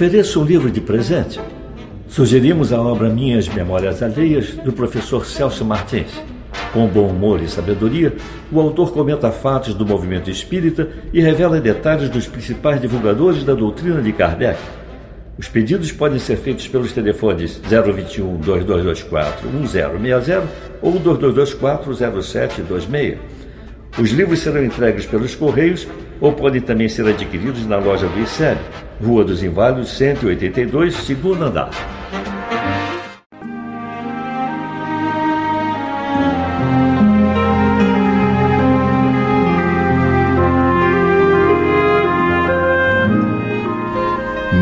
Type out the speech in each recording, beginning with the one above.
ofereço um livro de presente. Sugerimos a obra Minhas Memórias Alheias, do professor Celso Martins. Com bom humor e sabedoria, o autor comenta fatos do movimento espírita e revela detalhes dos principais divulgadores da doutrina de Kardec. Os pedidos podem ser feitos pelos telefones 021-2224-1060 ou 2224-0726. Os livros serão entregues pelos Correios ou podem também ser adquiridos na loja do ICEB, Rua dos Inválidos, 182, segundo andar.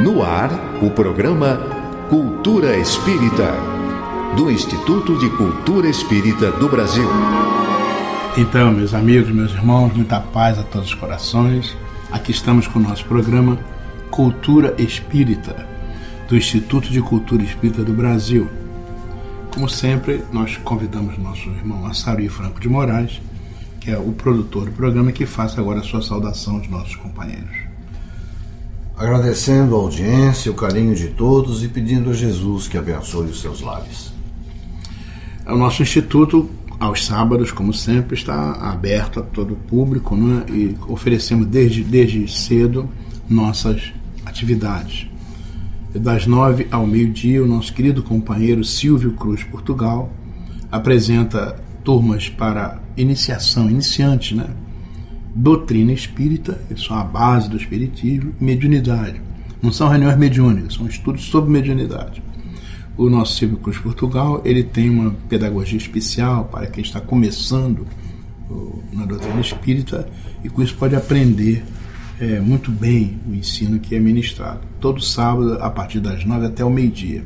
No ar, o programa Cultura Espírita, do Instituto de Cultura Espírita do Brasil. Então, meus amigos, meus irmãos, muita paz a todos os corações. Aqui estamos com o nosso programa Cultura Espírita, do Instituto de Cultura Espírita do Brasil. Como sempre, nós convidamos nosso irmão Assaruí Franco de Moraes, que é o produtor do programa, que faça agora a sua saudação aos nossos companheiros. Agradecendo a audiência, o carinho de todos e pedindo a Jesus que abençoe os seus lares. O nosso instituto, aos sábados, como sempre, está aberto a todo o público, né? E oferecemos desde cedo nossas atividades. Das 9 ao meio-dia, o nosso querido companheiro Silvio Cruz Portugal apresenta turmas para iniciantes, né? Doutrina espírita, que são a base do espiritismo, e mediunidade. Não são reuniões mediúnicas, são estudos sobre mediunidade. O nosso Silvio Cruz Portugal, ele tem uma pedagogia especial para quem está começando na doutrina espírita e com isso pode aprender muito bem o ensino que é ministrado. Todo sábado, a partir das 9 até o meio-dia,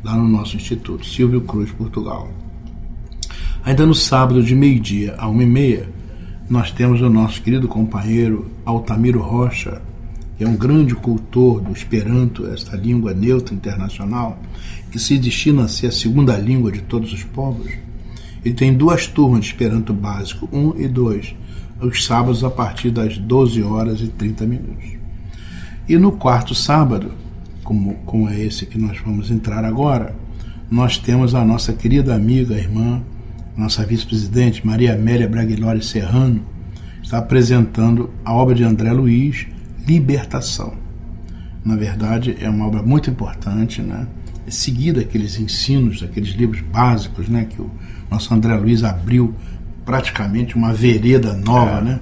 lá no nosso instituto, Silvio Cruz Portugal. Ainda no sábado, de meio-dia a 1h30, nós temos o nosso querido companheiro Altamiro Rocha, que é um grande cultor do Esperanto, esta língua neutra internacional, que se destina a ser a segunda língua de todos os povos. Ele tem 2 turmas de Esperanto básico, 1 e 2, os sábados a partir das 12h30. E no quarto sábado, como é esse que nós vamos entrar agora, nós temos a nossa querida amiga, irmã, nossa vice-presidente, Maria Amélia Braguilhori Serrano, está apresentando a obra de André Luiz, Libertação. Na verdade, é uma obra muito importante, né? Seguida aqueles ensinos, aqueles livros básicos, né? Que o nosso André Luiz abriu praticamente uma vereda nova, né?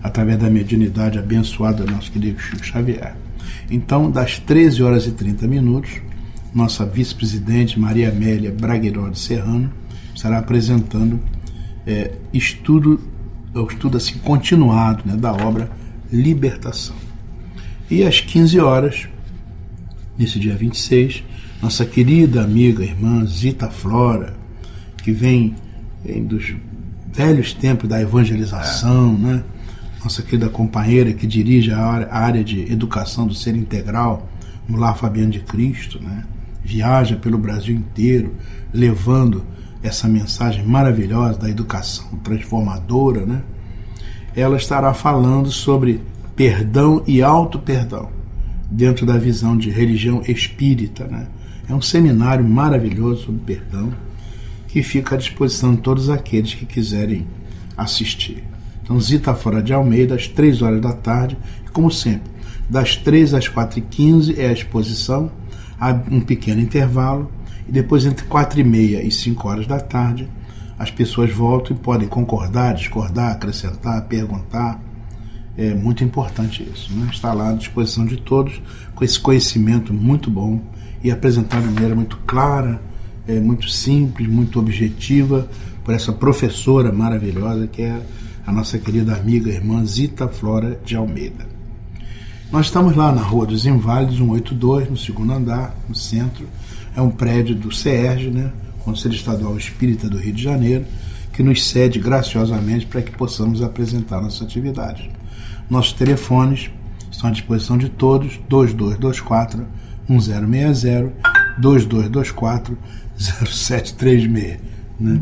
Através da mediunidade abençoada do nosso querido Chico Xavier. Então, das 13h30, nossa vice-presidente Maria Amélia Braguilhori Serrano estará apresentando estudo assim, continuado, né, da obra Libertação. E às 15h, nesse dia 26, nossa querida amiga, irmã Zita Flora, que vem dos velhos tempos da evangelização, né? Nossa querida companheira que dirige a área de educação do ser integral no Lar Fabiano de Cristo, né? Viaja pelo Brasil inteiro, levando essa mensagem maravilhosa da educação transformadora, né? Ela estará falando sobre perdão e auto-perdão, dentro da visão de religião espírita, né? É um seminário maravilhoso sobre perdão, que fica à disposição de todos aqueles que quiserem assistir. Então, Zita Flora de Almeida, às 15h, e como sempre, das 3 às 4h15 é a exposição, há um pequeno intervalo, e depois entre 4h30 e 5h, as pessoas voltam e podem concordar, discordar, acrescentar, perguntar. É muito importante isso, né? Está lá à disposição de todos, com esse conhecimento muito bom e apresentado de maneira muito clara, muito simples, muito objetiva, por essa professora maravilhosa que é a nossa querida amiga irmã Zita Flora de Almeida. Nós estamos lá na Rua dos Inválidos, 182, no segundo andar, no centro. É um prédio do CERJ, né? Conselho Estadual Espírita do Rio de Janeiro, que nos cede graciosamente para que possamos apresentar nossa atividade. Nossos telefones estão à disposição de todos, 2224-1060, 2224-0736. Né?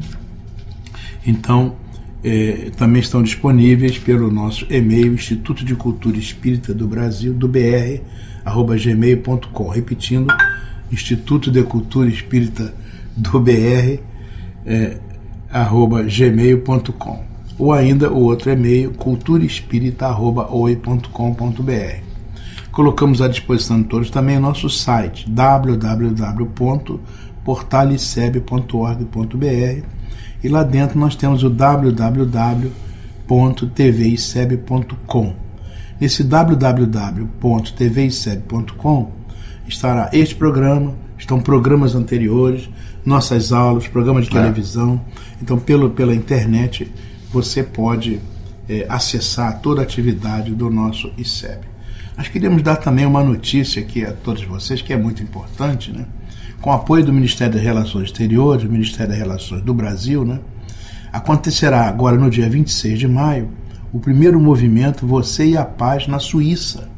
Então, também estão disponíveis pelo nosso e-mail, Instituto de Cultura Espírita do Brasil, do BR, gmail.com. Repetindo, Instituto de Cultura Espírita do BR, gmail.com. Ou ainda o outro e-mail, culturaespírita@oi.com.br. Colocamos à disposição de todos também o nosso site, www.portaliceb.org.br, e lá dentro nós temos o www.tviceb.com. Nesse www.tviceb.com estará este programa, estão programas anteriores, nossas aulas, programas de televisão. Então, pela internet, você pode acessar toda a atividade do nosso ICEB. Nós queríamos dar também uma notícia aqui a todos vocês, que é muito importante, né? Com o apoio do Ministério das Relações Exteriores, do Ministério das Relações do Brasil, né? Acontecerá agora no dia 26 de maio o primeiro movimento Você e a Paz na Suíça.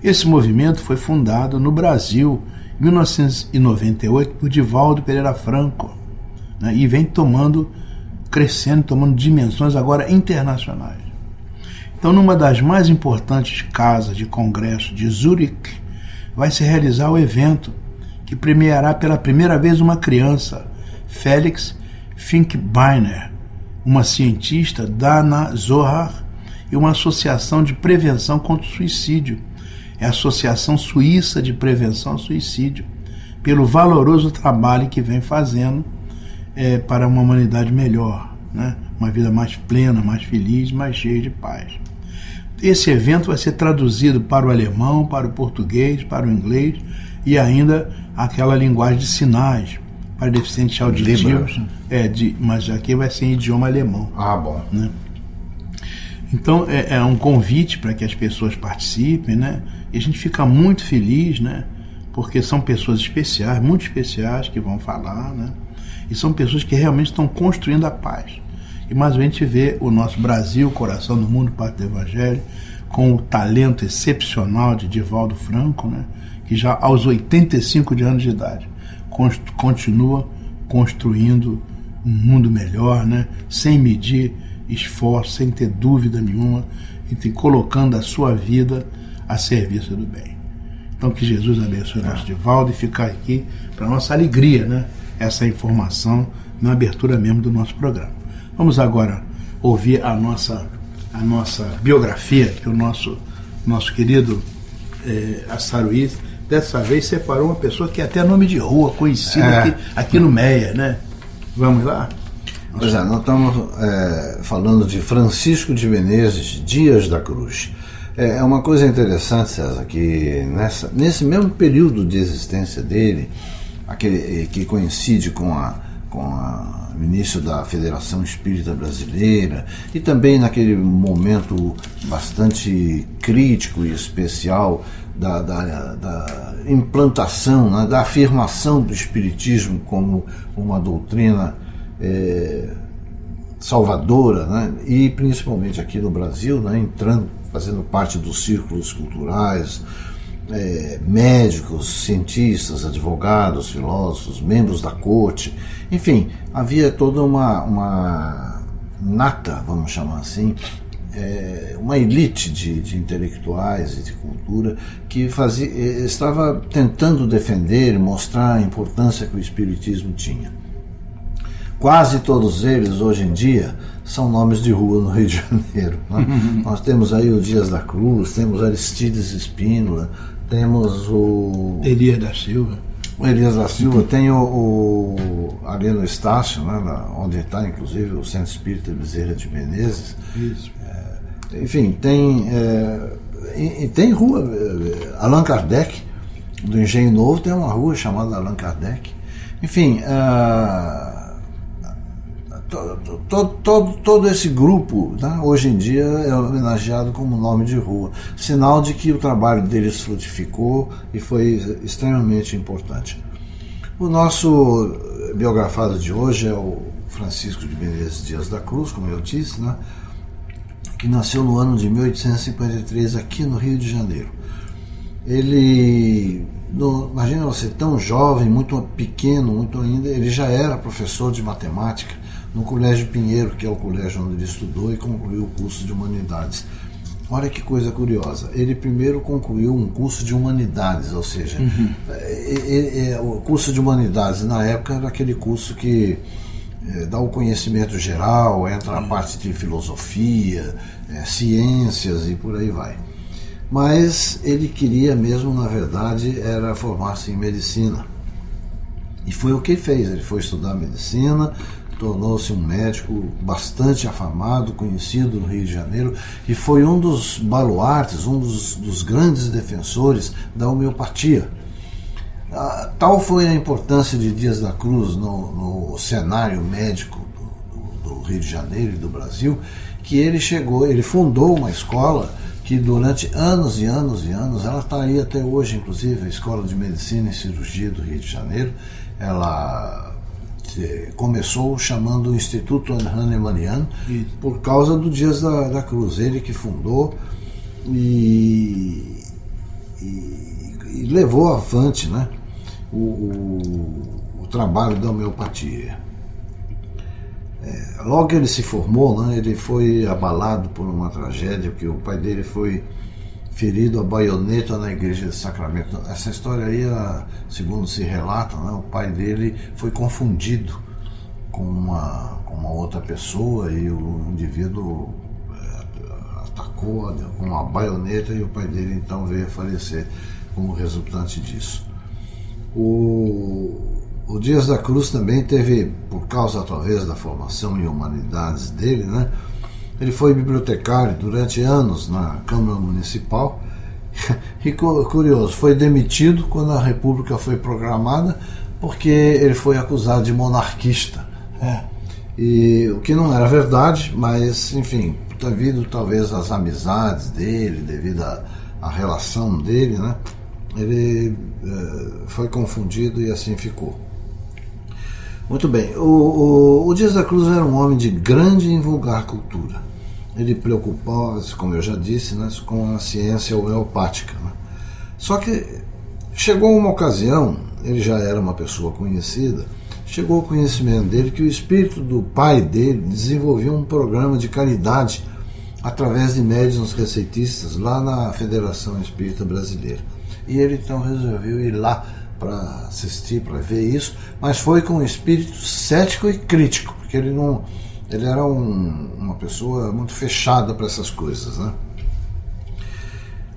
Esse movimento foi fundado no Brasil em 1998 por Divaldo Pereira Franco, né? E vem crescendo, tomando dimensões agora internacionais. Então, numa das mais importantes casas de congresso de Zurique, vai se realizar o evento que premiará pela primeira vez uma criança, Felix Finkbeiner, uma cientista, Dana Zohar, e uma associação de prevenção contra o suicídio, é a Associação Suíça de Prevenção ao Suicídio, pelo valoroso trabalho que vem fazendo para uma humanidade melhor, né? Uma vida mais plena, mais feliz, mais cheia de paz. Esse evento vai ser traduzido para o alemão, para o português, para o inglês e ainda aquela linguagem de sinais para deficientes auditivos. Mas aqui vai ser em idioma alemão. Ah, bom. Né? Então é um convite para que as pessoas participem, né? E a gente fica muito feliz, né? Porque são pessoas especiais, muito especiais, que vão falar, né? E são pessoas que realmente estão construindo a paz. E mais a gente vê o nosso Brasil, coração do mundo, parte do Evangelho, com o talento excepcional de Divaldo Franco, né? Que já aos 85 anos de idade continua construindo um mundo melhor, né? Sem medir esforço, sem ter dúvida nenhuma, e colocando a sua vida a serviço do bem. Então que Jesus abençoe o nosso Divaldo, e ficar aqui para nossa alegria, né? Essa informação na abertura mesmo do nosso programa. Vamos agora ouvir a nossa biografia, que o nosso querido Assaruí dessa vez separou uma pessoa que é até nome de rua, conhecida aqui no Meia, né? Vamos lá? Pois é, nós estamos falando de Francisco de Menezes Dias da Cruz. É uma coisa interessante, César, que nesse mesmo período de existência dele, aquele que coincide com o início da Federação Espírita Brasileira, e também naquele momento bastante crítico e especial da implantação, né, da afirmação do Espiritismo como uma doutrina salvadora, né, e principalmente aqui no Brasil, né, fazendo parte dos círculos culturais, médicos, cientistas, advogados, filósofos, membros da corte, enfim, havia toda uma nata, vamos chamar assim, uma elite de intelectuais e de cultura que estava tentando defender e mostrar a importância que o Espiritismo tinha. Quase todos eles, hoje em dia, são nomes de rua no Rio de Janeiro, né? Nós temos aí o Dias da Cruz, temos Aristides Espínola, temos o Elias da Silva. O Elias da Silva, tem ali no Estácio, né, onde está inclusive o Centro Espírita Bezerra de Menezes. Isso. Enfim, tem rua. Allan Kardec, do Engenho Novo, tem uma rua chamada Allan Kardec. Enfim, todo esse grupo, né, hoje em dia é homenageado como nome de rua, sinal de que o trabalho deles frutificou e foi extremamente importante. O nosso biografado de hoje é o Francisco de Menezes Dias da Cruz, como eu disse, né, que nasceu no ano de 1853 aqui no Rio de Janeiro. Ele, imagina você, tão jovem, muito pequeno, muito ainda, ele já era professor de matemática no Colégio Pinheiro, que é o colégio onde ele estudou e concluiu o curso de Humanidades. Olha que coisa curiosa. Ele primeiro concluiu um curso de humanidades, ou seja, o curso de humanidades na época era aquele curso que dá o conhecimento geral, entra a parte de filosofia, ciências e por aí vai. Mas ele queria mesmo, na verdade, era formar-se em medicina. E foi o que ele fez. Ele foi estudar medicina, tornou-se um médico bastante afamado, conhecido no Rio de Janeiro, e foi um dos baluartes, um dos grandes defensores da homeopatia. Tal foi a importância de Dias da Cruz no cenário médico do Rio de Janeiro e do Brasil, que ele fundou uma escola que durante anos e anos e anos, ela está aí até hoje, inclusive, a Escola de Medicina e Cirurgia do Rio de Janeiro. Ela começou chamando o Instituto Hahnemanniano por causa do Dias da Cruz, ele que fundou e levou avante, né, o trabalho da homeopatia. Logo que ele se formou, né, ele foi abalado por uma tragédia, porque o pai dele foi ferido a baioneta na igreja de Sacramento. Essa história aí, segundo se relata, né, o pai dele foi confundido com uma outra pessoa e o indivíduo atacou com uma baioneta e o pai dele então veio a falecer como resultante disso. O Dias da Cruz também teve, por causa talvez da formação em humanidades dele, né, ele foi bibliotecário durante anos na Câmara Municipal e, curioso, foi demitido quando a República foi proclamada porque ele foi acusado de monarquista. E o que não era verdade, mas, enfim, devido talvez às amizades dele, devido à relação dele, né, ele foi confundido e assim ficou. Muito bem, o Dias da Cruz era um homem de grande e vulgar cultura. Ele preocupava-se, como eu já disse, né, com a ciência homeopática. Né? Só que chegou uma ocasião, ele já era uma pessoa conhecida, chegou ao conhecimento dele que o espírito do pai dele desenvolveu um programa de caridade através de médiuns receitistas lá na Federação Espírita Brasileira. E ele então resolveu ir lá para assistir, para ver isso, mas foi com um espírito cético e crítico, porque ele era uma pessoa muito fechada para essas coisas, né?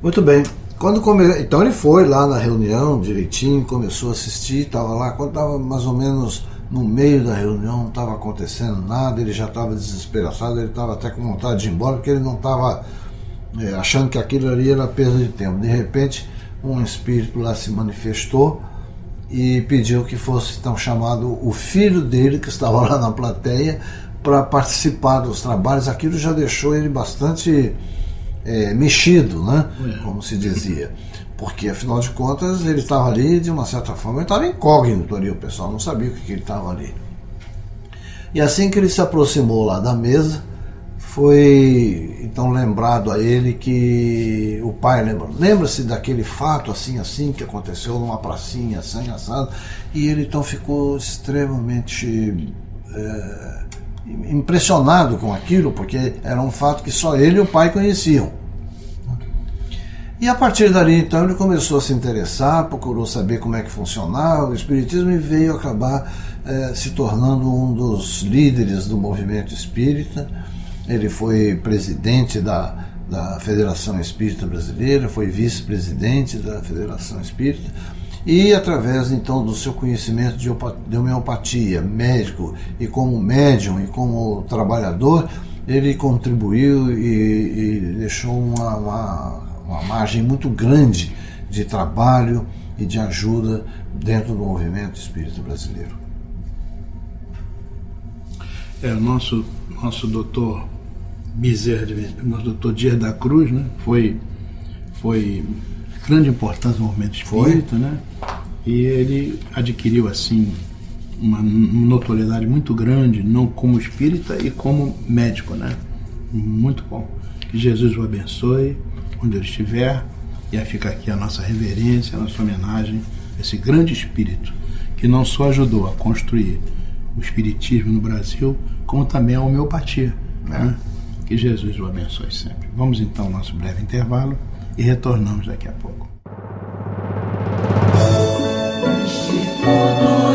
Muito bem. Então ele foi lá na reunião direitinho, começou a assistir, estava lá, quando estava mais ou menos no meio da reunião, não estava acontecendo nada, ele já estava desesperançado, ele estava até com vontade de ir embora, porque ele não estava achando que aquilo ali era perda de tempo. De repente, um espírito lá se manifestou e pediu que fosse então chamado o filho dele, que estava lá na plateia, para participar dos trabalhos. Aquilo já deixou ele bastante mexido, né? Como se dizia, porque afinal de contas ele estava ali, de uma certa forma, ele estava incógnito ali, o pessoal não sabia o que ele estava ali. E assim que ele se aproximou lá da mesa, foi então lembrado a ele que o pai lembra-se daquele fato assim que aconteceu numa pracinha assim assado, e ele então ficou extremamente impressionado com aquilo, porque era um fato que só ele e o pai conheciam. E a partir dali então ele começou a se interessar, procurou saber como é que funcionava o espiritismo e veio acabar se tornando um dos líderes do movimento espírita. Ele foi presidente da Federação Espírita Brasileira, foi vice-presidente da Federação Espírita, e através então do seu conhecimento de homeopatia, médico, e como médium e como trabalhador, ele contribuiu e deixou uma margem muito grande de trabalho e de ajuda dentro do movimento espírita brasileiro. O nosso doutor Bezerra, nosso doutor Dias da Cruz, né, foi grande importância no movimento espírita, né, e ele adquiriu assim uma notoriedade muito grande, não como espírita e como médico, né, muito bom. Que Jesus o abençoe onde ele estiver, e aí fica aqui a nossa reverência, a nossa homenagem a esse grande espírito que não só ajudou a construir o espiritismo no Brasil, como também a homeopatia, né? Que Jesus o abençoe sempre. Vamos então ao nosso breve intervalo e retornamos daqui a pouco. Instituto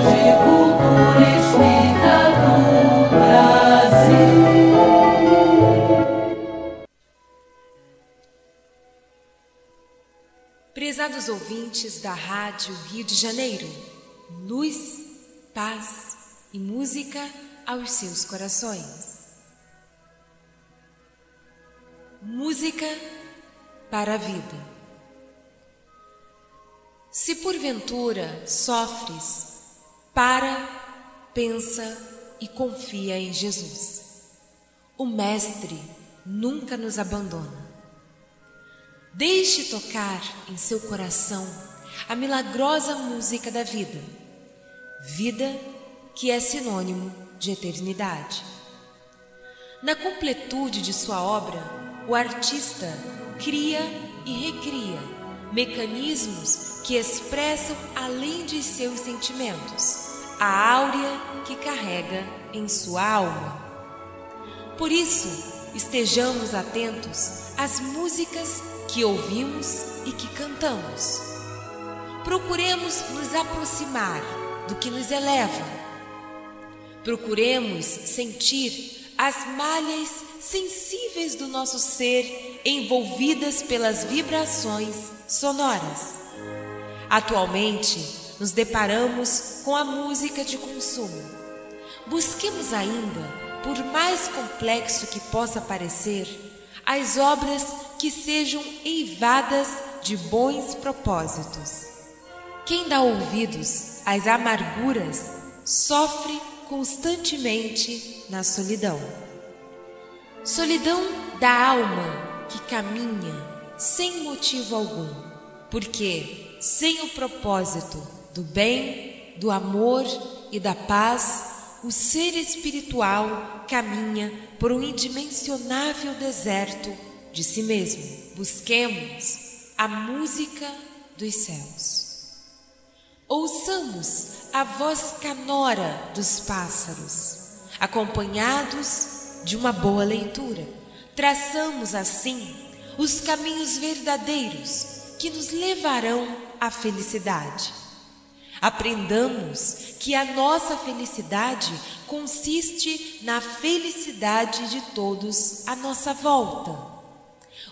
de Cultura Espírita do Brasil. Prezados ouvintes da Rádio Rio de Janeiro, luz, paz e música aos seus corações. Música para a vida. Se porventura sofres, para, pensa e confia em Jesus. O Mestre nunca nos abandona. Deixe tocar em seu coração a milagrosa música da vida. Vida que é sinônimo de eternidade. Na completude de sua obra, o artista cria e recria mecanismos que expressam além de seus sentimentos, a áurea que carrega em sua alma. Por isso, estejamos atentos às músicas que ouvimos e que cantamos. Procuremos nos aproximar do que nos eleva. Procuremos sentir as malhas sensíveis do nosso ser envolvidas pelas vibrações sonoras. Atualmente, nos deparamos com a música de consumo. Busquemos ainda, por mais complexo que possa parecer, as obras que sejam eivadas de bons propósitos. Quem dá ouvidos às amarguras sofre constantemente na solidão. Solidão da alma que caminha sem motivo algum, porque sem o propósito do bem, do amor e da paz, o ser espiritual caminha por um indimensionável deserto de si mesmo. Busquemos a música dos céus. Ouçamos a voz canora dos pássaros, acompanhados de uma boa leitura. Traçamos assim os caminhos verdadeiros que nos levarão à felicidade. Aprendamos que a nossa felicidade consiste na felicidade de todos à nossa volta.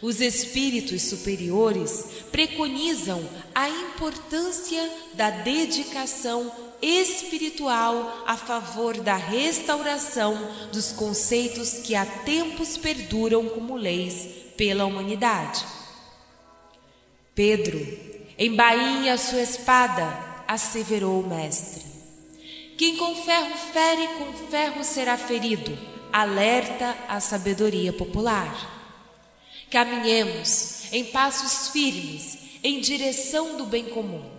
Os espíritos superiores preconizam a importância da dedicação espiritual a favor da restauração dos conceitos que há tempos perduram como leis pela humanidade. Pedro, embainhe a sua espada, asseverou o Mestre. Quem com ferro fere, com ferro será ferido, alerta a sabedoria popular. Caminhemos em passos firmes em direção do bem comum.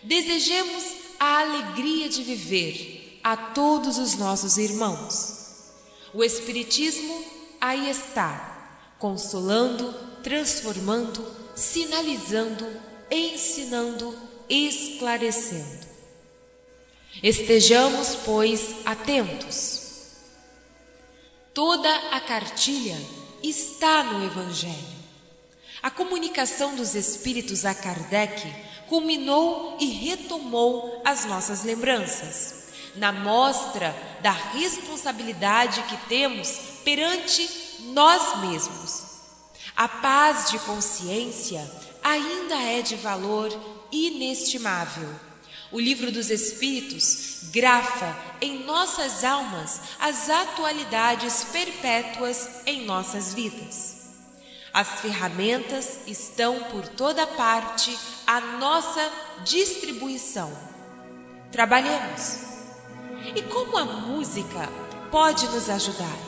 Desejemos a alegria de viver a todos os nossos irmãos. O Espiritismo aí está, consolando, transformando, sinalizando, ensinando, esclarecendo. Estejamos, pois, atentos. Toda a cartilha está no Evangelho. A comunicação dos Espíritos a Kardec culminou e retomou as nossas lembranças, na mostra da responsabilidade que temos perante nós mesmos. A paz de consciência ainda é de valor inestimável. O Livro dos Espíritos grafa em nossas almas as atualidades perpétuas em nossas vidas. As ferramentas estão por toda parte à nossa distribuição. Trabalhemos. E como a música pode nos ajudar?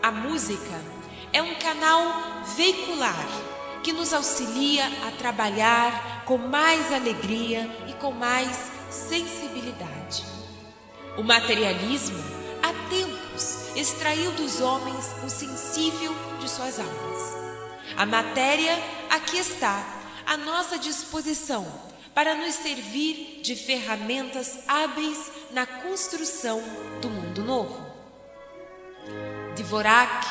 A música é um canal veicular que nos auxilia a trabalhar com mais alegria e com mais sensibilidade. O materialismo, há tempos, extraiu dos homens o sensível de suas almas. A matéria aqui está, à nossa disposição, para nos servir de ferramentas hábeis na construção do mundo novo. Dvorak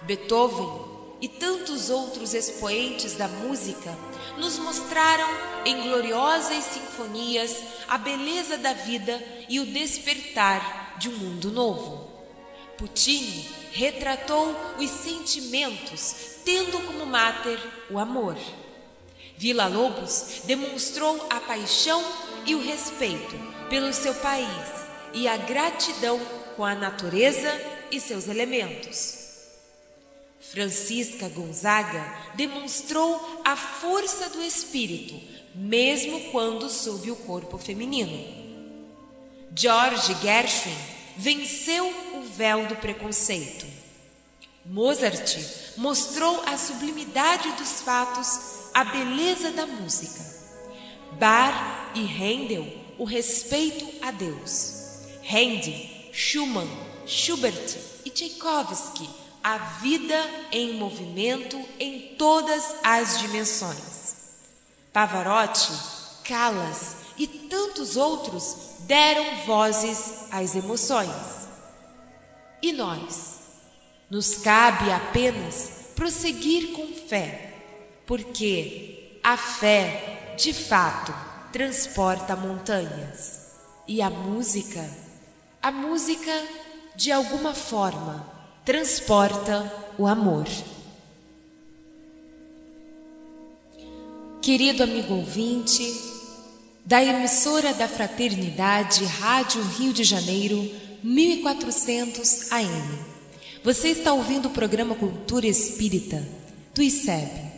Beethoven e tantos outros expoentes da música nos mostraram em gloriosas sinfonias a beleza da vida e o despertar de um mundo novo. Puccini retratou os sentimentos, tendo como máter o amor. Villa-Lobos demonstrou a paixão e o respeito pelo seu país e a gratidão com a natureza e seus elementos. Francisca Gonzaga demonstrou a força do espírito, mesmo quando sob o corpo feminino. George Gershwin venceu o véu do preconceito. Mozart mostrou a sublimidade dos fatos, a beleza da música. Bach e Handel, o respeito a Deus. Handel, Schumann, Schubert e Tchaikovsky, a vida em movimento em todas as dimensões. Pavarotti, Callas e tantos outros deram vozes às emoções. E nós? Nos cabe apenas prosseguir com fé, porque a fé, de fato, transporta montanhas. E a música, de alguma forma, transporta o amor. Querido amigo ouvinte da emissora da Fraternidade Rádio Rio de Janeiro, 1400 AM, você está ouvindo o programa Cultura Espírita do ICEB.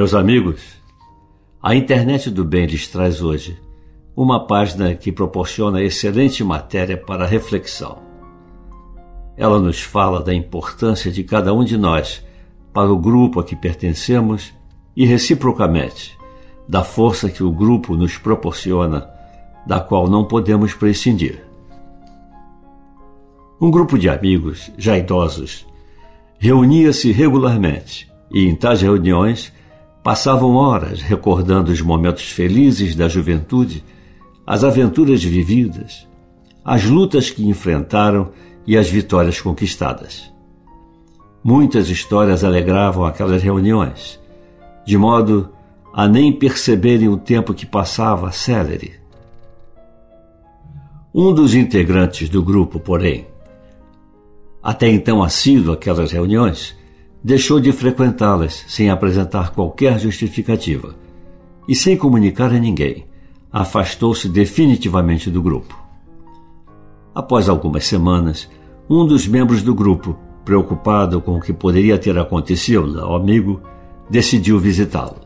Meus amigos, a Internet do Bem lhes traz hoje uma página que proporciona excelente matéria para reflexão. Ela nos fala da importância de cada um de nós para o grupo a que pertencemos e, reciprocamente, da força que o grupo nos proporciona, da qual não podemos prescindir. Um grupo de amigos, já idosos, reunia-se regularmente e, em tais reuniões, passavam horas recordando os momentos felizes da juventude, as aventuras vividas, as lutas que enfrentaram e as vitórias conquistadas. Muitas histórias alegravam aquelas reuniões, de modo a nem perceberem o tempo que passava célere. Um dos integrantes do grupo, porém, até então assíduo àquelas reuniões, deixou de frequentá-las sem apresentar qualquer justificativa e, sem comunicar a ninguém, afastou-se definitivamente do grupo. Após algumas semanas, um dos membros do grupo, preocupado com o que poderia ter acontecido ao amigo, decidiu visitá-lo.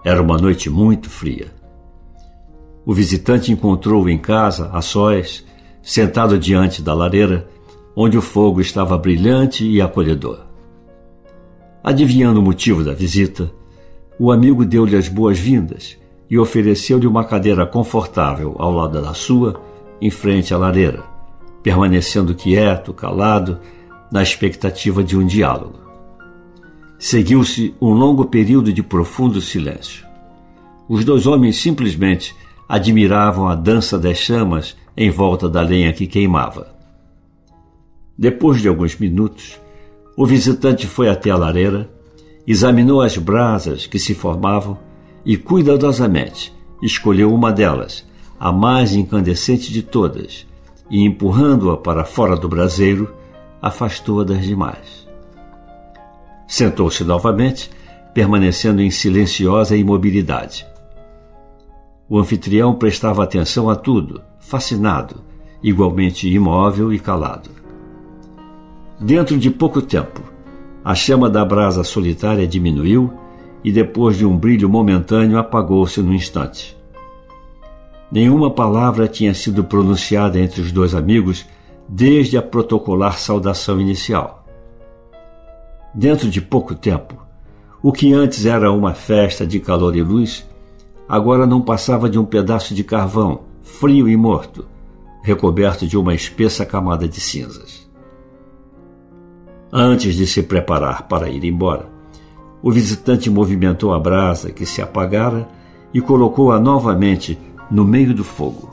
Era uma noite muito fria. O visitante encontrou-o em casa, a sós, sentado diante da lareira, onde o fogo estava brilhante e acolhedor. Adivinhando o motivo da visita, o amigo deu-lhe as boas-vindas e ofereceu-lhe uma cadeira confortável ao lado da sua, em frente à lareira, permanecendo quieto, calado, na expectativa de um diálogo. Seguiu-se um longo período de profundo silêncio. Os dois homens simplesmente admiravam a dança das chamas em volta da lenha que queimava. Depois de alguns minutos, o visitante foi até a lareira, examinou as brasas que se formavam e, cuidadosamente, escolheu uma delas, a mais incandescente de todas, e, empurrando-a para fora do braseiro, afastou-a das demais. Sentou-se novamente, permanecendo em silenciosa imobilidade. O anfitrião prestava atenção a tudo, fascinado, igualmente imóvel e calado. Dentro de pouco tempo, a chama da brasa solitária diminuiu e, depois de um brilho momentâneo, apagou-se num instante. Nenhuma palavra tinha sido pronunciada entre os dois amigos desde a protocolar saudação inicial. Dentro de pouco tempo, o que antes era uma festa de calor e luz, agora não passava de um pedaço de carvão, frio e morto, recoberto de uma espessa camada de cinzas. Antes de se preparar para ir embora, o visitante movimentou a brasa que se apagara e colocou-a novamente no meio do fogo.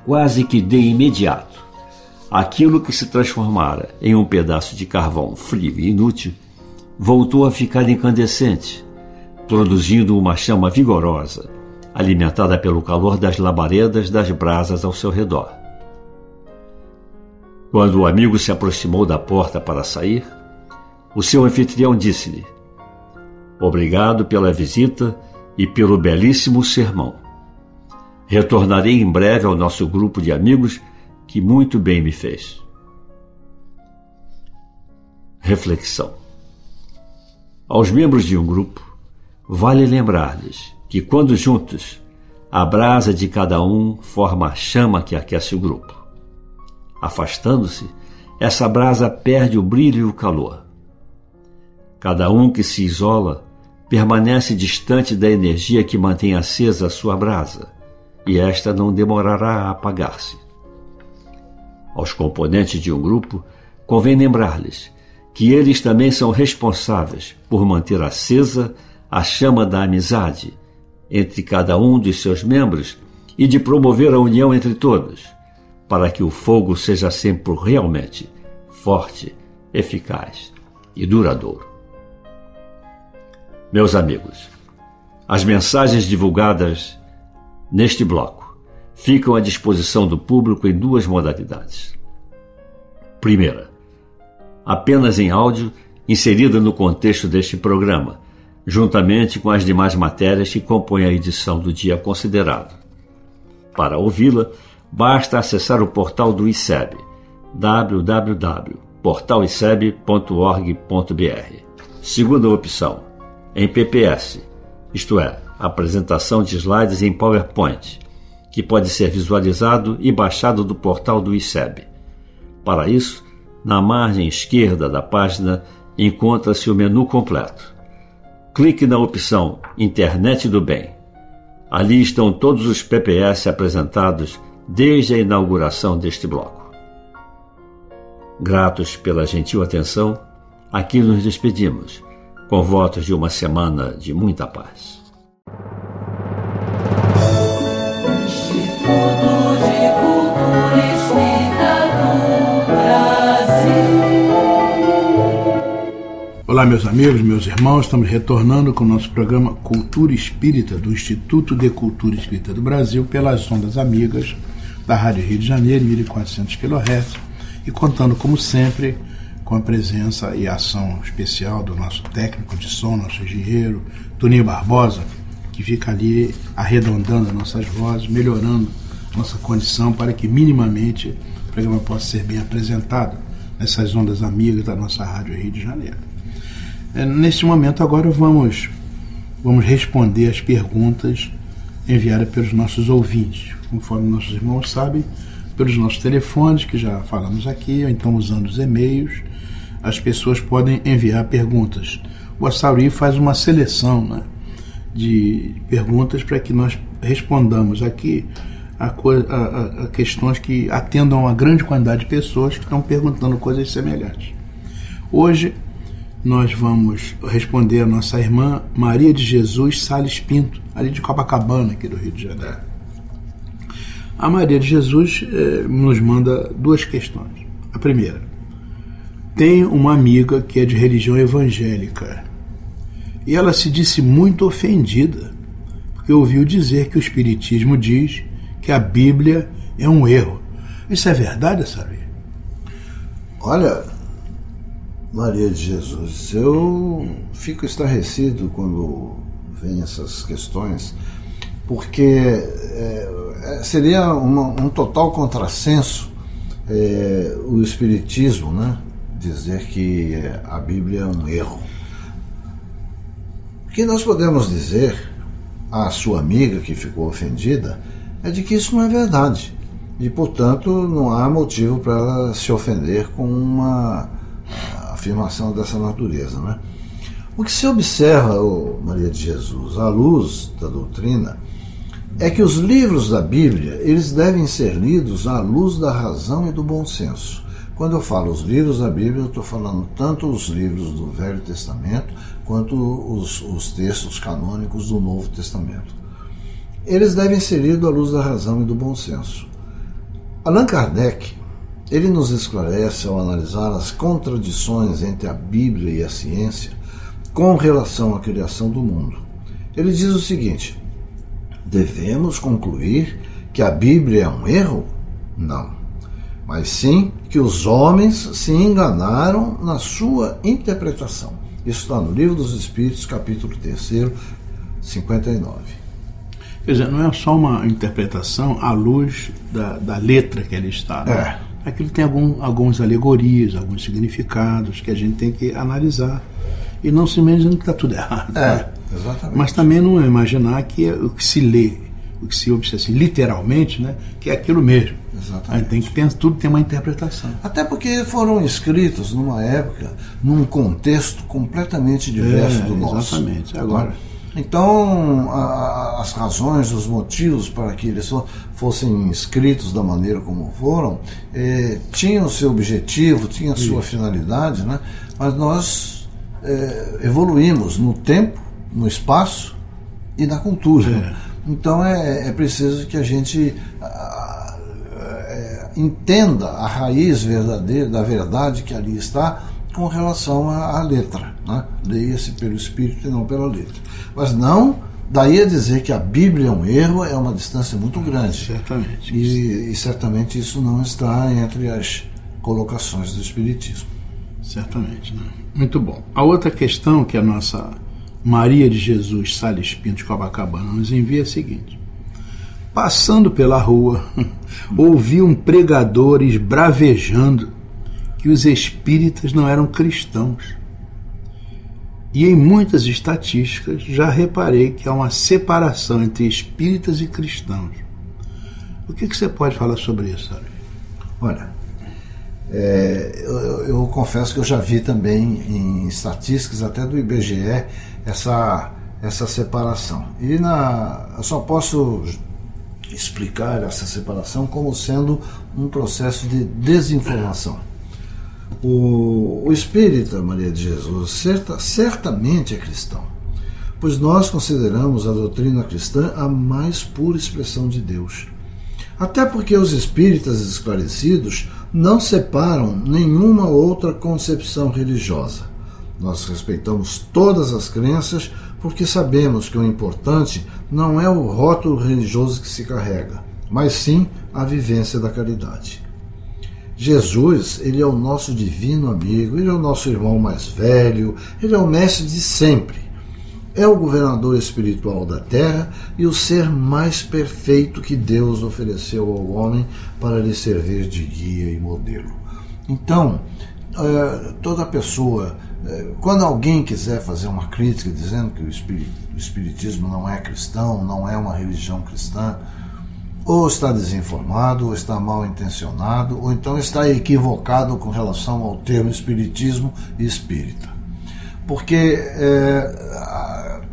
Quase que de imediato, aquilo que se transformara em um pedaço de carvão frio e inútil voltou a ficar incandescente, produzindo uma chama vigorosa, alimentada pelo calor das labaredas das brasas ao seu redor. Quando o amigo se aproximou da porta para sair, o seu anfitrião disse-lhe: "Obrigado pela visita e pelo belíssimo sermão. Retornarei em breve ao nosso grupo de amigos, que muito bem me fez." Reflexão. Aos membros de um grupo, vale lembrar-lhes que, quando juntos, a brasa de cada um forma a chama que aquece o grupo. Afastando-se, essa brasa perde o brilho e o calor. Cada um que se isola permanece distante da energia que mantém acesa a sua brasa, e esta não demorará a apagar-se. Aos componentes de um grupo, convém lembrar-lhes que eles também são responsáveis por manter acesa a chama da amizade entre cada um dos seus membros e de promover a união entre todos, para que o fogo seja sempre realmente forte, eficaz e duradouro. Meus amigos, as mensagens divulgadas neste bloco ficam à disposição do público em duas modalidades. Primeira, apenas em áudio, inserida no contexto deste programa, juntamente com as demais matérias que compõem a edição do dia considerado. Para ouvi-la, basta acessar o portal do ICEB, www.portaliceb.org.br. Segunda opção, em PPS, isto é, apresentação de slides em PowerPoint, que pode ser visualizado e baixado do portal do ICEB. Para isso, na margem esquerda da página encontra-se o menu completo. Clique na opção Internet do Bem. Ali estão todos os PPS apresentados desde a inauguração deste bloco. Gratos pela gentil atenção, aqui nos despedimos, com votos de uma semana de muita paz. Instituto de Cultura Espírita do Brasil. Olá, meus amigos, meus irmãos, estamos retornando com o nosso programa Cultura Espírita do Instituto de Cultura Espírita do Brasil pelas ondas amigas da Rádio Rio de Janeiro, 1400 kHz, e contando, como sempre, com a presença e a ação especial do nosso técnico de som, nosso engenheiro, Toninho Barbosa, que fica ali arredondando as nossas vozes, melhorando nossa condição para que minimamente o programa possa ser bem apresentado nessas ondas amigas da nossa Rádio Rio de Janeiro. Neste momento agora vamos responder as perguntas enviadas pelos nossos ouvintes, conforme nossos irmãos sabem, pelos nossos telefones, que já falamos aqui, ou então usando os e-mails, as pessoas podem enviar perguntas. O Assauri faz uma seleção, né, de perguntas para que nós respondamos aqui a questões que atendam a grande quantidade de pessoas que estão perguntando coisas semelhantes. Hoje nós vamos responder a nossa irmã Maria de Jesus Salles Pinto, ali de Copacabana, aqui do Rio de Janeiro. A Maria de Jesus nos manda duas questões. A primeira: tenho uma amiga que é de religião evangélica e ela se disse muito ofendida porque ouviu dizer que o Espiritismo diz que a Bíblia é um erro. Isso é verdade, sabe? Olha, Maria de Jesus, eu fico estarrecido quando vem essas questões, porque seria um total contrassenso o Espiritismo, né, dizer que a Bíblia é um erro. O que nós podemos dizer à sua amiga que ficou ofendida é de que isso não é verdade e, portanto, não há motivo para ela se ofender com uma afirmação dessa natureza, né? O que se observa, Maria de Jesus, à luz da doutrina, é que os livros da Bíblia, eles devem ser lidos à luz da razão e do bom senso. Quando eu falo os livros da Bíblia, eu estou falando tanto os livros do Velho Testamento quanto os textos canônicos do Novo Testamento. Eles devem ser lidos à luz da razão e do bom senso. Allan Kardec, ele nos esclarece ao analisar as contradições entre a Bíblia e a ciência com relação à criação do mundo. Ele diz o seguinte: devemos concluir que a Bíblia é um erro? Não. Mas sim que os homens se enganaram na sua interpretação. Isso está no Livro dos Espíritos, capítulo 3, 59. Quer dizer, não é só uma interpretação à luz da letra que ele está. Né? Aquilo tem algumas alegorias, alguns significados que a gente tem que analisar. E não simplesmente dizendo que está tudo errado. Né? Exatamente. Mas também não é imaginar que o que se lê, o que se observa assim, literalmente, né, que é aquilo mesmo. Exatamente. A gente tem que pensar, tudo tem uma interpretação. Até porque foram escritos numa época, num contexto completamente diverso do nosso. Exatamente. Agora, então, as razões, os motivos para que eles fossem escritos da maneira como foram, tinham o seu objetivo, tinham a sua finalidade, né? Mas nós evoluímos no tempo, no espaço e na cultura. Então é preciso que a gente entenda a raiz verdadeira da verdade que ali está com relação à letra, né? Leia-se pelo espírito e não pela letra. Mas não, daí a dizer que a Bíblia é um erro é uma distância muito grande. Certamente. E certamente isso não está entre as colocações do Espiritismo. Certamente, né? Muito bom. A outra questão que a nossa Maria de Jesus Salles Pinto de Copacabana nos envia é a seguinte: passando pela rua, ouvi um pregador esbravejando que os espíritas não eram cristãos. E em muitas estatísticas já reparei que há uma separação entre espíritas e cristãos. O que você pode falar sobre isso, Ari? Olha, eu confesso que eu já vi também em estatísticas até do IBGE essa separação. E eu só posso explicar essa separação como sendo um processo de desinformação. O espírita, Maria de Jesus, certamente é cristão, pois nós consideramos a doutrina cristã a mais pura expressão de Deus. Até porque os espíritas esclarecidos não separam nenhuma outra concepção religiosa. Nós respeitamos todas as crenças porque sabemos que o importante não é o rótulo religioso que se carrega, mas sim a vivência da caridade. Jesus, ele é o nosso divino amigo, ele é o nosso irmão mais velho, ele é o mestre de sempre. É o governador espiritual da terra e o ser mais perfeito que Deus ofereceu ao homem para lhe servir de guia e modelo. Então, toda pessoa, quando alguém quiser fazer uma crítica dizendo que o espiritismo não é cristão, não é uma religião cristã, ou está desinformado, ou está mal intencionado, ou então está equivocado com relação ao termo espiritismo e espírita. Porque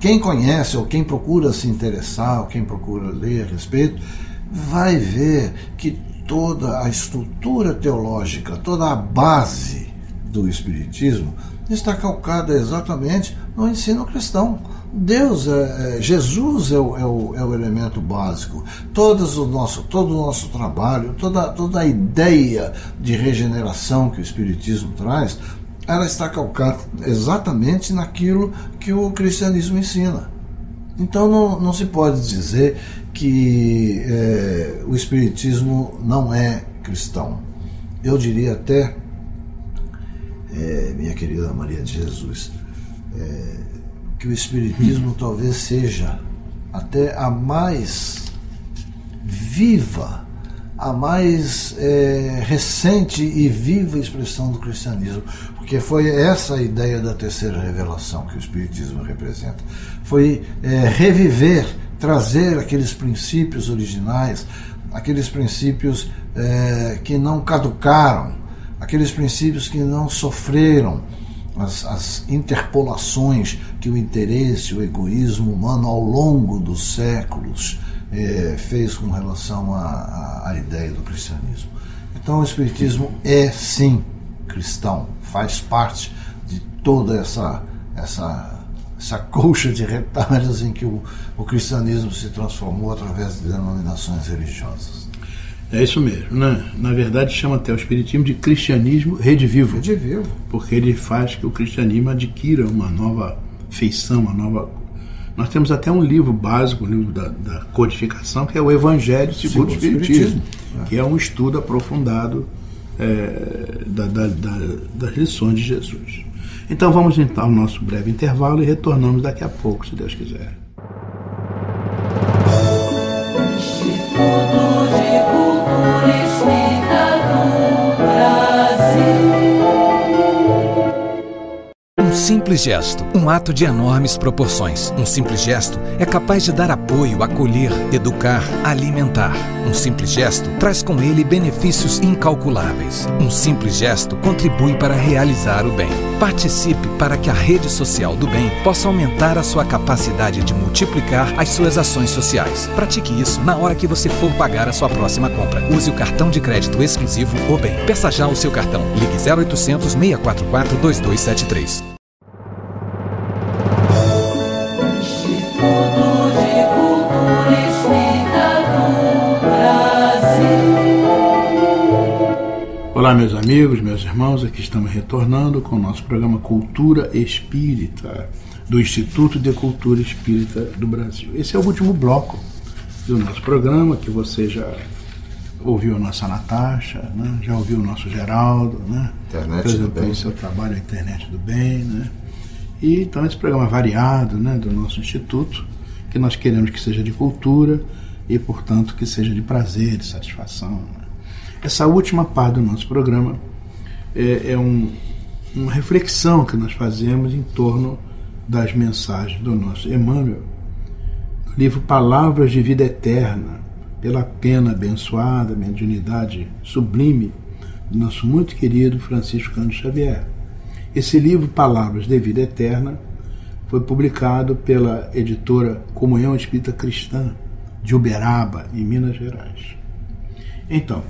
quem conhece, ou quem procura se interessar, ou quem procura ler a respeito, vai ver que toda a estrutura teológica, toda a base do espiritismo está calcada exatamente no ensino cristão. Jesus é o elemento básico. Todo o nosso trabalho, toda a ideia de regeneração que o espiritismo traz, ela está calcada exatamente naquilo que o cristianismo ensina. Então não se pode dizer que o espiritismo não é cristão. Eu diria até, minha querida Maria de Jesus, que o espiritismo talvez seja até a mais viva, a mais recente e viva expressão do cristianismo, porque foi essa a ideia da terceira revelação que o espiritismo representa. Foi reviver, trazer aqueles princípios originais, aqueles princípios que não caducaram, aqueles princípios que não sofreram as interpolações que o interesse, o egoísmo humano ao longo dos séculos fez com relação à ideia do cristianismo. Então o espiritismo é sim cristão, faz parte de toda essa colcha de retalhos em que o cristianismo se transformou através de denominações religiosas. É isso mesmo, né? Na verdade chama até o espiritismo de cristianismo redivivo. Redivivo. Porque ele faz que o cristianismo adquira uma nova feição, uma nova... Nós temos até um livro básico, um livro da codificação, que é o Evangelho segundo o Espiritismo, que é um estudo aprofundado das lições de Jesus. Então vamos ao nosso breve intervalo e retornamos daqui a pouco, se Deus quiser. Instituto de Cultura Espírita do Brasil. Um simples gesto, um ato de enormes proporções. Um simples gesto é capaz de dar apoio, acolher, educar, alimentar. Um simples gesto traz com ele benefícios incalculáveis. Um simples gesto contribui para realizar o bem. Participe para que a rede social do bem possa aumentar a sua capacidade de multiplicar as suas ações sociais. Pratique isso na hora que você for pagar a sua próxima compra. Use o cartão de crédito exclusivo O Bem. Peça já o seu cartão. Ligue 0800 644 2273. Olá, meus amigos, meus irmãos, aqui estamos retornando com o nosso programa Cultura Espírita, do Instituto de Cultura Espírita do Brasil. Esse é o último bloco do nosso programa, que você já ouviu a nossa Natasha, né? Já ouviu o nosso Geraldo, né? Internet do Bem. O seu trabalho, a Internet do Bem, né? E então esse programa variado, né, do nosso Instituto, que nós queremos que seja de cultura e, portanto, que seja de prazer, de satisfação, né? Essa última parte do nosso programa é uma reflexão que nós fazemos em torno das mensagens do nosso Emmanuel, no livro Palavras de Vida Eterna, pela pena abençoada, mediunidade sublime, do nosso muito querido Francisco Cândido Xavier. Esse livro, Palavras de Vida Eterna, foi publicado pela editora Comunhão Espírita Cristã, de Uberaba, em Minas Gerais. Então,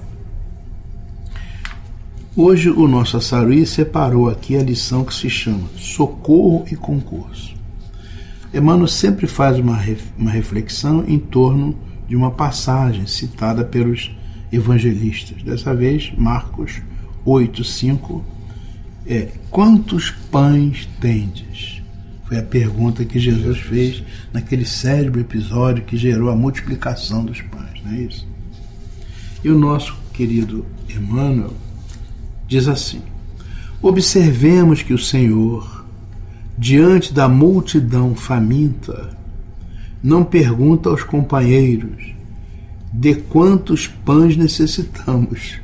Hoje o nosso Assaruí separou aqui a lição que se chama Socorro e Concurso. Emmanuel sempre faz uma reflexão em torno de uma passagem citada pelos evangelistas. Dessa vez, Marcos 8:5, quantos pães tendes? Foi a pergunta que Jesus fez naquele célebre episódio que gerou a multiplicação dos pães, não é isso? E o nosso querido Emmanuel diz assim: observemos que o Senhor, diante da multidão faminta, não pergunta aos companheiros de quantos pães necessitamos,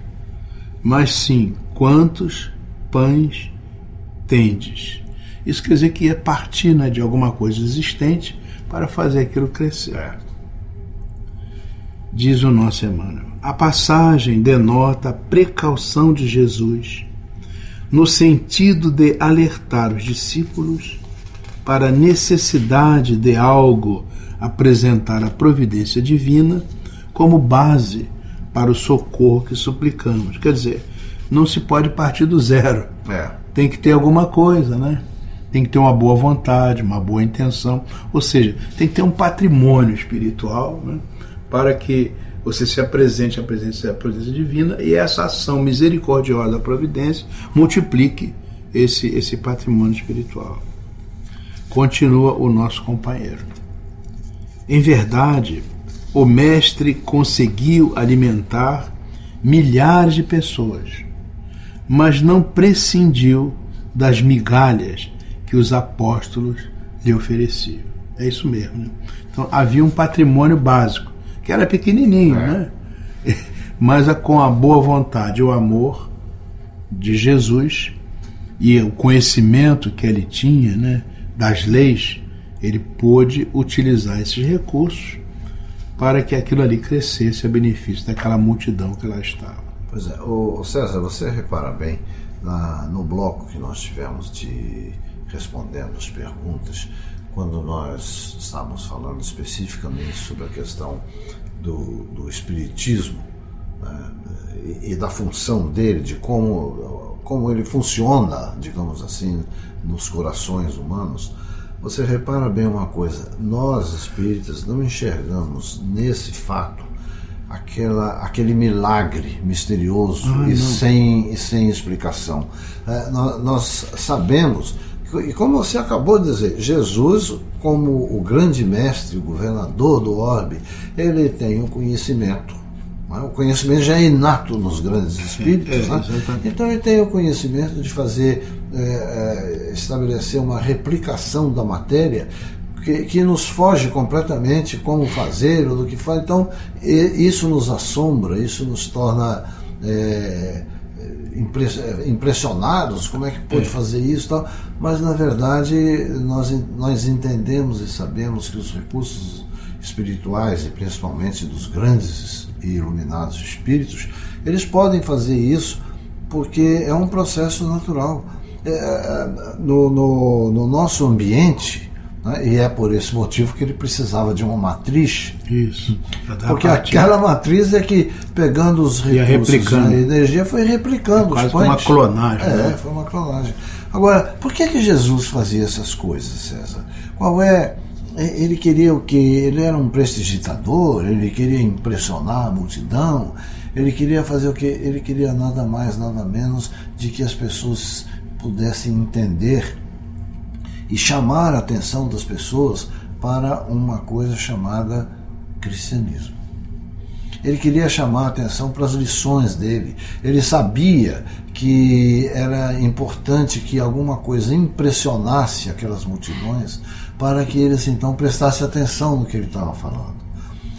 mas sim quantos pães tendes. Isso quer dizer que é partir, né, de alguma coisa existente para fazer aquilo crescer. Diz o nosso Emmanuel: a passagem denota a precaução de Jesus no sentido de alertar os discípulos para a necessidade de algo apresentar a providência divina como base para o socorro que suplicamos. Quer dizer, não se pode partir do zero. Tem que ter alguma coisa, né? Tem que ter uma boa vontade, uma boa intenção. Ou seja, tem que ter um patrimônio espiritual, né, para que você se apresente à presença divina e essa ação misericordiosa da providência multiplique esse patrimônio espiritual. Continua o nosso companheiro: em verdade, o Mestre conseguiu alimentar milhares de pessoas, mas não prescindiu das migalhas que os apóstolos lhe ofereciam. É isso mesmo, né? Então havia um patrimônio básico, que era pequenininho, né? Mas com a boa vontade e o amor de Jesus e o conhecimento que ele tinha, né, das leis, ele pôde utilizar esses recursos para que aquilo ali crescesse a benefício daquela multidão que lá estava. Pois é, César, você repara bem, no bloco que nós tivemos de respondendo as perguntas, quando nós estávamos falando especificamente sobre a questão do espiritismo, né, e da função dele, de como ele funciona, digamos assim, nos corações humanos, você repara bem uma coisa: nós espíritas não enxergamos nesse fato aquele milagre misterioso sem explicação. Nós sabemos, e como você acabou de dizer, Jesus, como o grande mestre, o governador do orbe, ele tem um conhecimento. O conhecimento já é inato nos grandes espíritos, né? Então ele tem o conhecimento de fazer, estabelecer uma replicação da matéria que nos foge completamente como fazer ou do que faz. Então isso nos assombra, isso nos torna impressionados, como é que pode fazer isso, tal. Mas na verdade nós entendemos e sabemos que os recursos espirituais, e principalmente dos grandes e iluminados espíritos, eles podem fazer isso porque é um processo natural. No nosso ambiente, né, e é por esse motivo que ele precisava de uma matriz. Isso. Porque aquela matriz é que, pegando os recursos da energia, foi replicando os pães. Foi uma clonagem. Foi uma clonagem. Agora, por que Jesus fazia essas coisas, César? Ele queria o quê? Ele era um prestidigitador, ele queria impressionar a multidão, ele queria fazer o quê? Ele queria nada mais, nada menos de que as pessoas pudessem entender e chamar a atenção das pessoas para uma coisa chamada cristianismo. Ele queria chamar a atenção para as lições dele. Ele sabia que era importante que alguma coisa impressionasse aquelas multidões para que eles então prestassem atenção no que ele estava falando.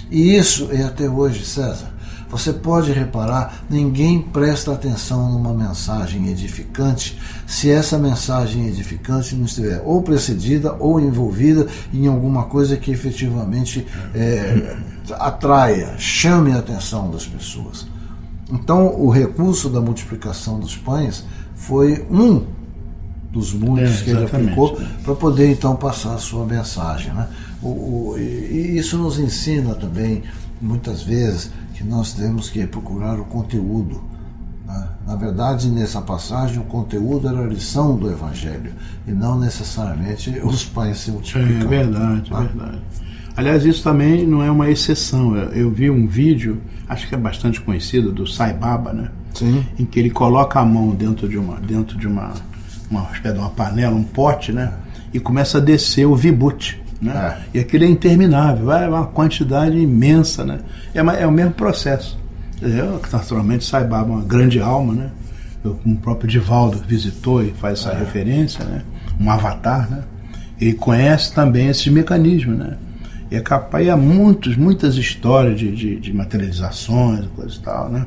E isso é até hoje, César. Você pode reparar, ninguém presta atenção numa mensagem edificante se essa mensagem edificante não estiver ou precedida ou envolvida em alguma coisa que efetivamente atraia, chame a atenção das pessoas. Então, o recurso da multiplicação dos pães foi um dos muitos que ele aplicou para poder então passar a sua mensagem, né? E isso nos ensina também, muitas vezes, que nós temos que procurar o conteúdo Na verdade, nessa passagem, o conteúdo era a lição do Evangelho e não necessariamente os pães se multiplicando. É verdade, é verdade. Aliás, isso também não é uma exceção. Eu vi um vídeo, acho que é bastante conhecido, do Sai Baba, né? Sim. Em que ele coloca a mão dentro de uma espécie de uma panela, um pote, né? E começa a descer o vibute, né? E aquilo é interminável, vai uma quantidade imensa, né? É o mesmo processo. Naturalmente, Sai Baba é uma grande alma, né? O próprio Divaldo visitou e faz essa referência, né? Um avatar, né? Ele conhece também esses mecanismos, né? E é capaz, há muitas histórias de materializações, coisas e tal, né?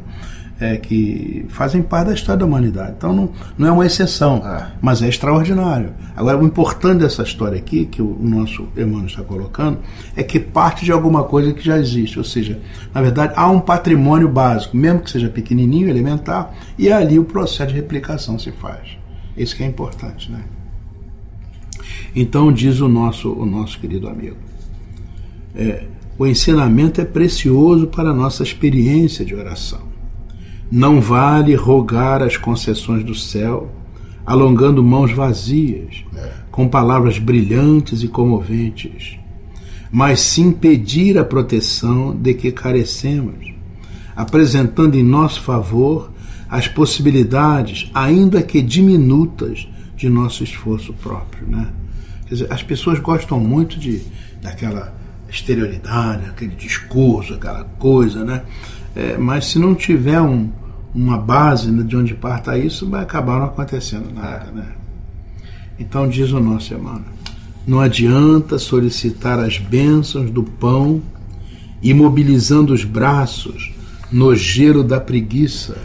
Que fazem parte da história da humanidade. Então não é uma exceção, mas é extraordinário. Agora, o importante dessa história aqui, que o nosso Emmanuel está colocando, é que parte de alguma coisa que já existe. Ou seja, na verdade, há um patrimônio básico, mesmo que seja pequenininho, elementar, e ali o processo de replicação se faz. Isso que é importante, né? Então, diz o nosso querido amigo, o ensinamento é precioso para a nossa experiência de oração. Não vale rogar as concessões do céu, alongando mãos vazias, com palavras brilhantes e comoventes, mas sim pedir a proteção de que carecemos, apresentando em nosso favor as possibilidades, ainda que diminutas, de nosso esforço próprio, né? Quer dizer, as pessoas gostam muito daquela exterioridade, aquele discurso, aquela coisa, né? Mas se não tiver uma base de onde parta isso, vai acabar não acontecendo nada, né? Então diz o nosso Emmanuel, não adianta solicitar as bênçãos do pão imobilizando os braços no gelo da preguiça.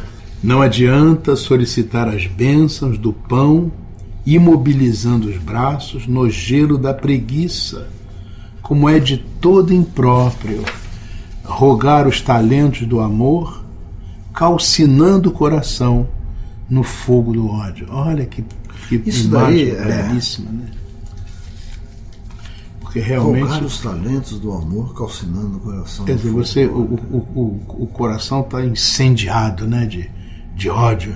Não adianta solicitar as bênçãos do pão imobilizando os braços no gelo da preguiça, como é de todo impróprio rogar os talentos do amor, calcinando o coração no fogo do ódio. Olha que isso imagem daí belíssima, né? Porque realmente rogar os talentos do amor, calcinando o coração. Quer dizer, o coração está incendiado, né, de ódio.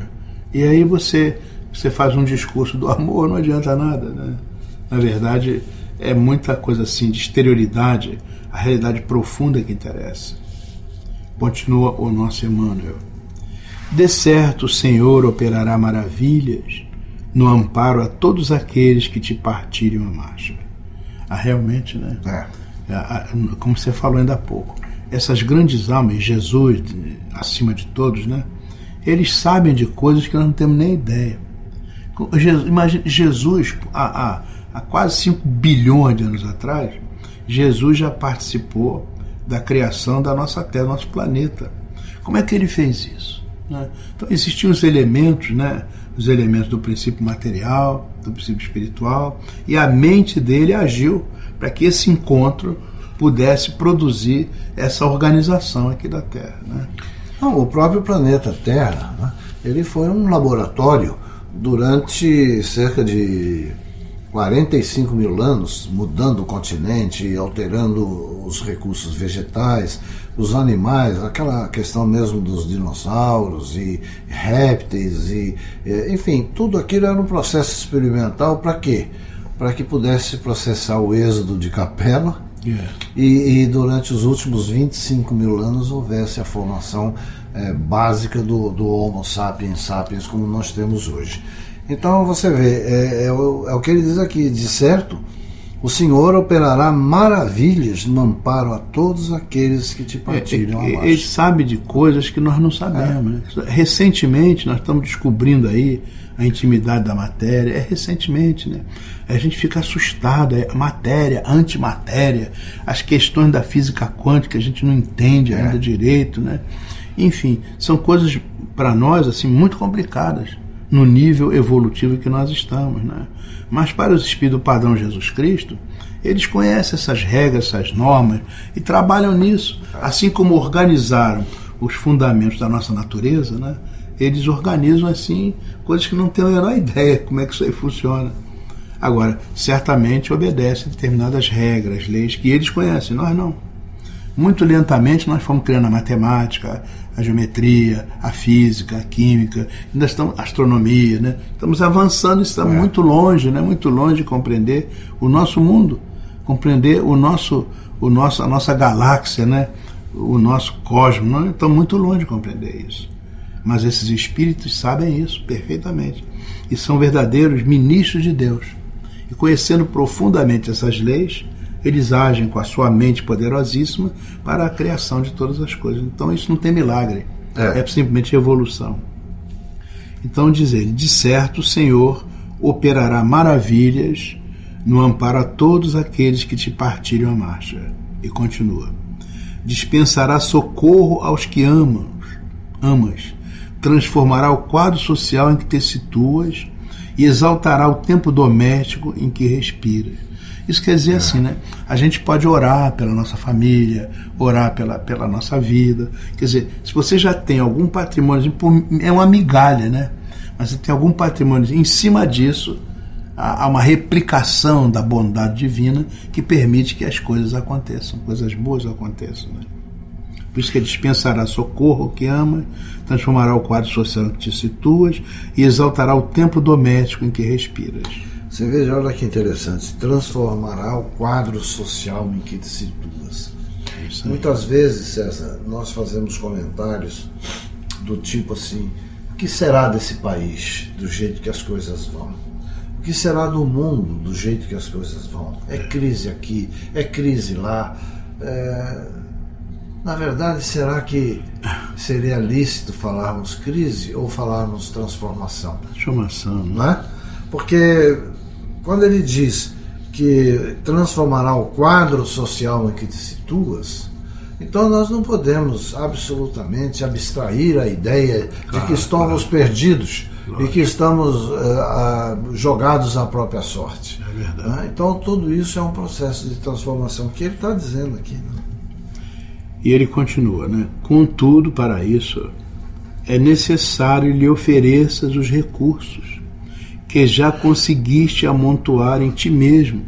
E aí você faz um discurso do amor, não adianta nada, né? Na verdade, é muita coisa assim de exterioridade, a realidade profunda que interessa. Continua o nosso Emmanuel. De certo o Senhor operará maravilhas no amparo a todos aqueles que te partirem a marcha. Realmente, né? Como você falou ainda há pouco, essas grandes almas, Jesus, acima de todos, né? Eles sabem de coisas que nós não temos nem ideia. Imagina, Jesus, há quase 5 bilhões de anos atrás, Jesus já participou da criação da nossa Terra, do nosso planeta. Como é que ele fez isso? Né? Então existiam os elementos, né? Os elementos do princípio material, do princípio espiritual, e a mente dele agiu para que esse encontro pudesse produzir essa organização aqui da Terra, né? Não, o próprio planeta Terra, né, ele foi um laboratório durante cerca de 45 mil anos, mudando o continente, alterando os recursos vegetais, os animais, aquela questão mesmo dos dinossauros e répteis, enfim, tudo aquilo era um processo experimental para quê? Para que pudesse processar o êxodo de Capela e durante os últimos 25 mil anos houvesse a formação básica do Homo sapiens sapiens como nós temos hoje. Então você vê, é o que ele diz aqui, de certo, o Senhor operará maravilhas no amparo a todos aqueles que te partilham a marcha. Ele sabe de coisas que nós não sabemos. Né? Recentemente nós estamos descobrindo aí a intimidade da matéria, recentemente, né? A gente fica assustado, matéria, antimatéria, as questões da física quântica a gente não entende ainda direito, né? Enfim, são coisas para nós assim muito complicadas no nível evolutivo que nós estamos, né? Mas para os espíritos do padrão Jesus Cristo, eles conhecem essas regras, essas normas e trabalham nisso, assim como organizaram os fundamentos da nossa natureza, né? Eles organizam assim coisas que não têm a menor ideia como é que isso aí funciona. Agora, certamente obedecem determinadas regras, leis que eles conhecem, nós não. muito lentamente nós fomos criando a matemática, a geometria, a física, a química, ainda estamos, a astronomia, né? Estamos avançando, estamos muito longe, né? Muito longe de compreender o nosso mundo, compreender a nossa galáxia, né? O nosso cosmos, não estamos muito longe de compreender isso. Mas esses espíritos sabem isso perfeitamente e são verdadeiros ministros de Deus. E conhecendo profundamente essas leis, eles agem com a sua mente poderosíssima para a criação de todas as coisas. Então isso não tem milagre, é simplesmente evolução. Então diz ele, de certo o Senhor operará maravilhas no amparo a todos aqueles que te partirem a marcha. E continua, dispensará socorro aos que amas, transformará o quadro social em que te situas e exaltará o tempo doméstico em que respiras. Isso quer dizer assim, né? A gente pode orar pela nossa família, orar pela nossa vida. Quer dizer, se você já tem algum patrimônio, é uma migalha, né? Mas você tem algum patrimônio, em cima disso, há uma replicação da bondade divina que permite que as coisas aconteçam, coisas boas aconteçam, né? Por isso que ele dispensará socorro ao que ama, transformará o quadro social em que te situas e exaltará o tempo doméstico em que respiras. Você veja, olha que interessante, transformará o quadro social em que te situas. Muitas vezes, César, nós fazemos comentários do tipo assim, o que será desse país do jeito que as coisas vão? O que será do mundo do jeito que as coisas vão? É crise aqui, é crise lá. Na verdade, será que seria lícito falarmos crise ou falarmos transformação? Transformação, não é? Porque quando ele diz que transformará o quadro social em que te situas, então nós não podemos absolutamente abstrair a ideia de que estamos perdidos e que estamos jogados à própria sorte. É verdade. Então tudo isso é um processo de transformação que ele está dizendo aqui, né? E ele continua, né? Contudo, para isso, é necessário lhe ofereças os recursos que já conseguiste amontoar em ti mesmo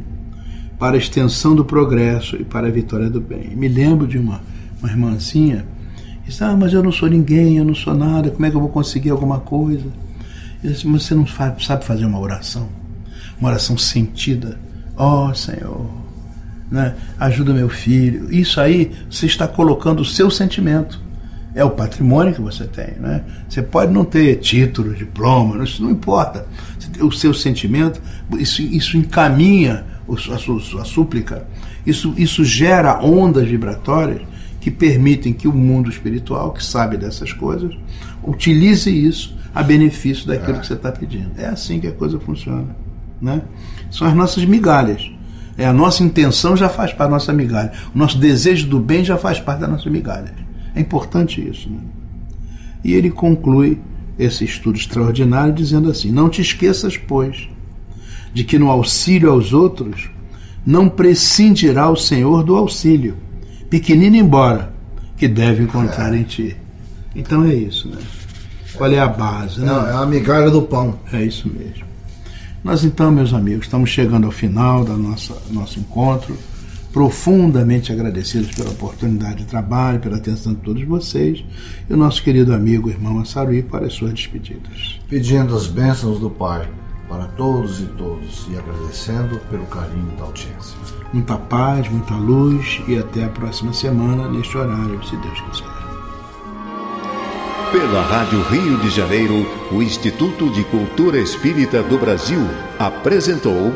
para a extensão do progresso e para a vitória do bem. Me lembro de uma irmãzinha que disse, mas eu não sou ninguém, eu não sou nada, como é que eu vou conseguir alguma coisa? Eu disse, mas você não sabe fazer uma oração sentida? Ó Senhor, né? Ajuda meu filho. Isso aí você está colocando o seu sentimento. É o patrimônio que você tem, né? Você pode não ter título, diploma, isso não importa. O seu sentimento, isso encaminha a súplica, isso gera ondas vibratórias que permitem que o mundo espiritual, que sabe dessas coisas, utilize isso a benefício daquilo que você está pedindo. É assim que a coisa funciona, né? São as nossas migalhas. A nossa intenção já faz parte da nossa migalha. O nosso desejo do bem já faz parte da nossa migalha. É importante isso, né? E ele conclui esse estudo extraordinário dizendo assim, não te esqueças, pois, de que no auxílio aos outros não prescindirá o Senhor do auxílio, pequenino embora, que deve encontrar em ti. Então é isso, né? Qual é a base? Né? Não, é a migalha do pão. É isso mesmo. Nós então, meus amigos, estamos chegando ao final do nosso encontro, profundamente agradecidos pela oportunidade de trabalho, pela atenção de todos vocês, e o nosso querido amigo, irmão Assaruí, para as suas despedidas. Pedindo as bênçãos do Pai para todos e todos, e agradecendo pelo carinho da audiência. Muita paz, muita luz, e até a próxima semana, neste horário, se Deus quiser. Pela Rádio Rio de Janeiro, o Instituto de Cultura Espírita do Brasil apresentou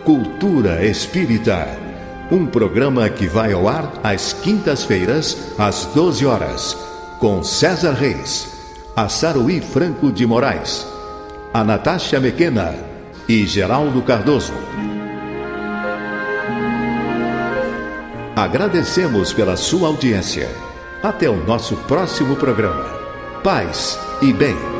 Cultura Espírita, um programa que vai ao ar às quintas-feiras, às 12 horas, com César Reis, Assaruí Franco de Moraes, a Natasha Mequena e Geraldo Cardoso. Agradecemos pela sua audiência. Até o nosso próximo programa. Paz e bem.